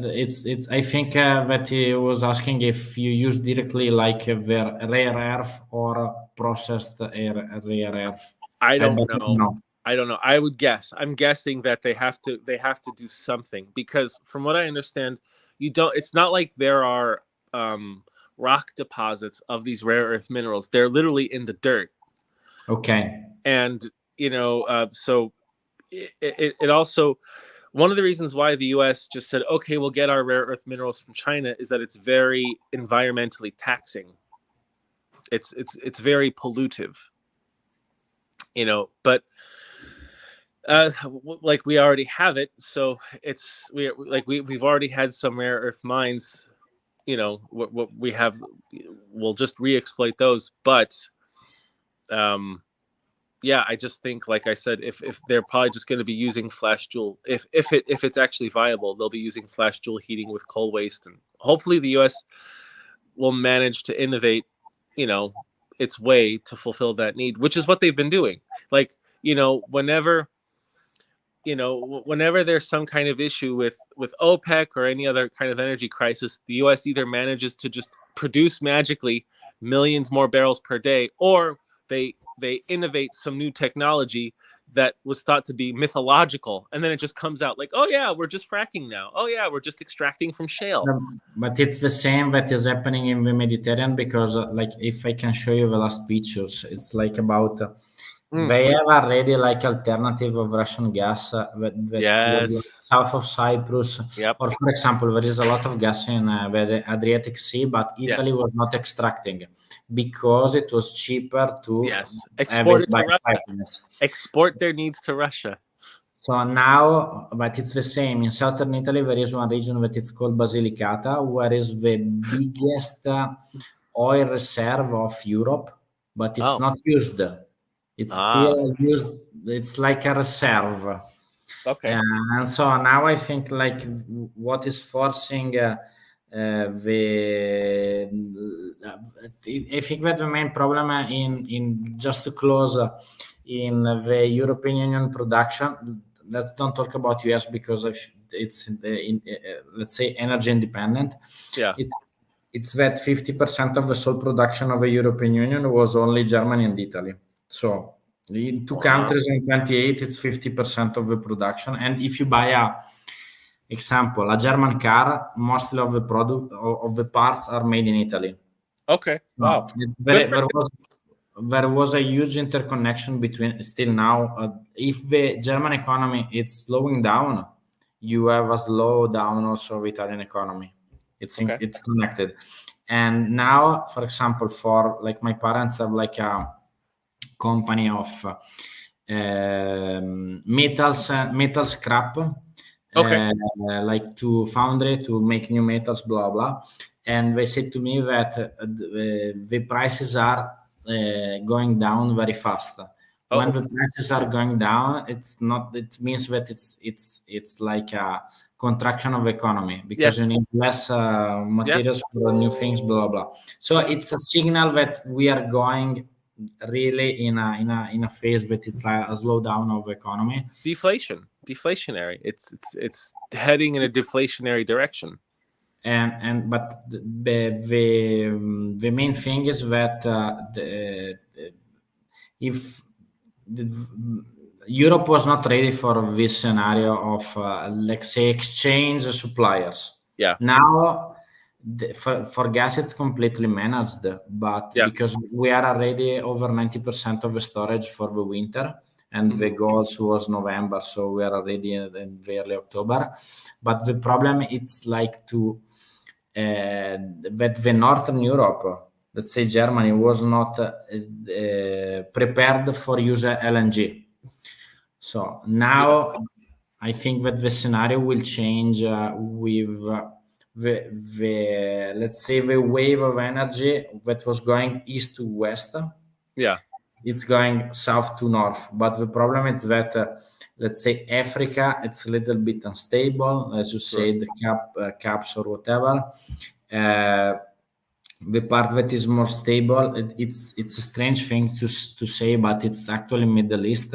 it's. I think that he was asking if you use directly like the rare earth or processed rare earth. I don't don't know. know. I don't know. I would guess. I'm guessing that they have to do something, because from what I understand, it's not like there are rock deposits of these rare earth minerals. They're literally in the dirt. Okay. And so it also, one of the reasons why the US just said, okay, we'll get our rare earth minerals from China, is that it's very environmentally taxing. It's very pollutive, but like we already have it, so we've already had some rare earth mines. What we have, we'll just re-exploit those. But yeah, I just think, like I said, if they're probably just going to be using flash joule, if it's actually viable, they'll be using flash joule heating with coal waste, and hopefully the US will manage to innovate its way to fulfill that need, which is what they've been doing. Like, whenever there's some kind of issue with OPEC or any other kind of energy crisis, the US either manages to just produce magically millions more barrels per day, or they innovate some new technology that was thought to be mythological, and then it just comes out like, oh yeah, we're just fracking now. Oh yeah, we're just extracting from shale. But it's the same that is happening in the Mediterranean, because like if I can show you the last pictures, it's like about they have already like alternative of Russian gas that Yes. was south of Cyprus. Yep. Or for example, there is a lot of gas in the Adriatic Sea, but Italy was not extracting because it was cheaper to export it by to Russia. pipelines. Export their needs to Russia. So now, but it's the same. In southern Italy, there is one region that it's called Basilicata, where is the biggest oil reserve of Europe, but it's not used. It's still used. It's like a reserve. Okay. And so now I think like what is forcing I think that the main problem in just to close in the European Union production. Let's don't talk about US because it's let's say energy independent. Yeah. It's that 50% of the sole production of the European Union was only Germany and Italy. So in two countries in 28, it's 50% of the production. And if you buy a German car, mostly of the product of the parts are made in Italy. Okay. Wow. There was a huge interconnection between still now. If the German economy is slowing down, you have a slow down also of Italian economy. It's connected. And now, for example, for like my parents have like a company of metal scrap, like to foundry to make new metals, blah blah. And they said to me that the prices are going down very fast. When the prices are going down, it's not. It means that it's like a contraction of economy because you need less materials for new things, blah blah. So it's a signal that we are going really in a phase that it's like a slowdown of economy. Deflationary. It's heading in a deflationary direction. But the main thing is that if Europe was not ready for this scenario of let's say exchange suppliers. Yeah. Now for gas it's completely managed, but because we are already over 90% of the storage for the winter, and the goals was November, so we are already in early October. But the problem it's like to that the Northern Europe, let's say Germany, was not prepared for use LNG. So now I think that the scenario will change with the let's say the wave of energy that was going east to west. Yeah. it's going south to north. But the problem is that, let's say Africa, it's a little bit unstable, as you say, the caps or whatever. The part that is more stable, it's a strange thing to say, but it's actually Middle East,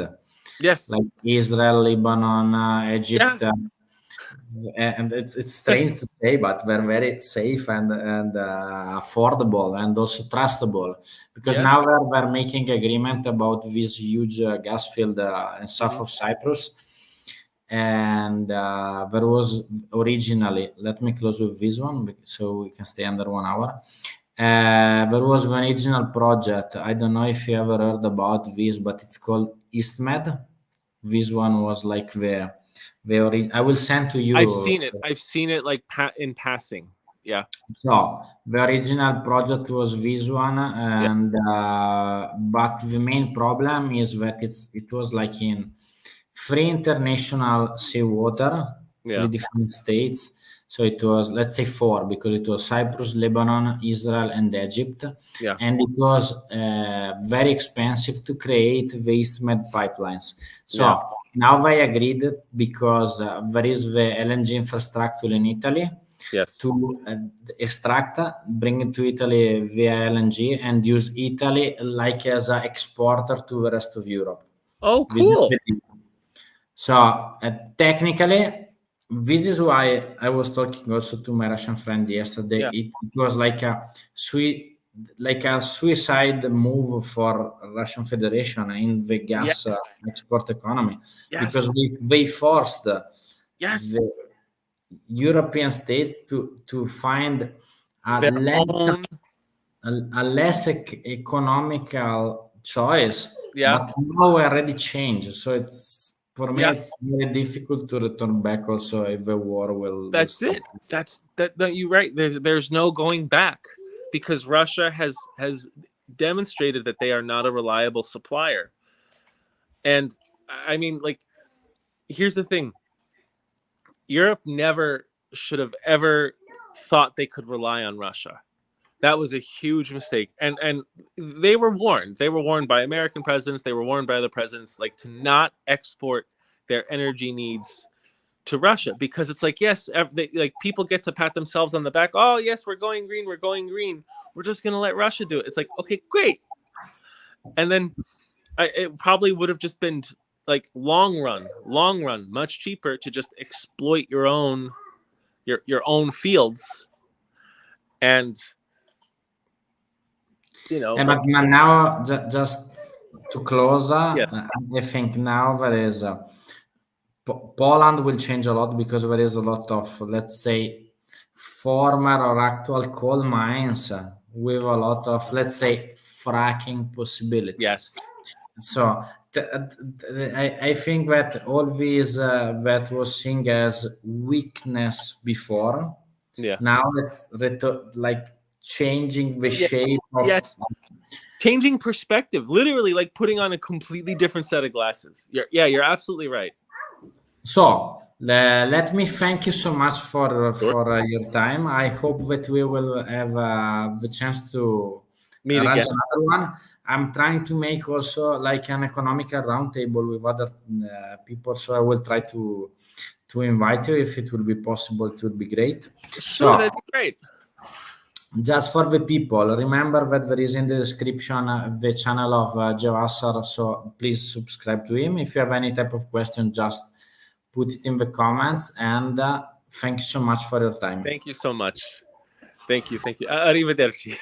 Yes. like Israel, Lebanon, Egypt. Yeah. And it's strange to say, but they're very safe and affordable and also trustable, because Yes. now we're making agreement about this huge gas field in south of Cyprus. And there was originally, let me close with this one so we can stay under 1 hour. There was an original project. I don't know if you ever heard about this, but it's called EastMed. This one was like I will send to you. I've seen it like in passing. Yeah. So the original project was this one, and but the main problem is that it was like in 3 international seawater, 3 different states. So it was, let's say 4, because it was Cyprus, Lebanon, Israel, and Egypt. Yeah. And it was very expensive to create the EastMed pipelines. So now they agreed, because there is the LNG infrastructure in Italy. Yes. To extract, bring it to Italy via LNG, and use Italy like as an exporter to the rest of Europe. Oh, cool. So technically, this is why I was talking also to my Russian friend yesterday. Yeah. It was like a suicide move for Russian Federation in the gas export economy, because they forced the European states to find a less economical choice. But now we already changed, so it's for me it's very difficult to return back also if the war will. That's it. That's you're right. There's no going back, because Russia has demonstrated that they are not a reliable supplier. And I mean, like, here's the thing. Europe never should have ever thought they could rely on Russia. That was a huge mistake. And they were warned. They were warned by American presidents. They were warned by other presidents, like, to not export their energy needs to Russia, because it's like, yes, like, people get to pat themselves on the back. Oh, yes, we're going green. We're going green. We're just going to let Russia do it. It's like, okay, great. And then it probably would have just been like long run, much cheaper to just exploit your own fields. And, you know, but now just to close, I think now there is Poland will change a lot, because there is a lot of, let's say, former or actual coal mines with a lot of, let's say, fracking possibilities. Yes. So I think that all these that was seen as weakness before, now it's like changing the shape of changing perspective, literally like putting on a completely different set of glasses. You're absolutely right. So let me thank you so much for your time. I hope that we will have the chance to meet arrange again. Another one. I'm trying to make also like an economical roundtable with other people, so I will try to invite you if it will be possible. It would be great. Sure, that's great. Just for the people, remember that there is in the description the channel of GeoHussar, so please subscribe to him. If you have any type of question, just put it in the comments, and thank you so much for your time. Thank you so much. Thank you. Arrivederci.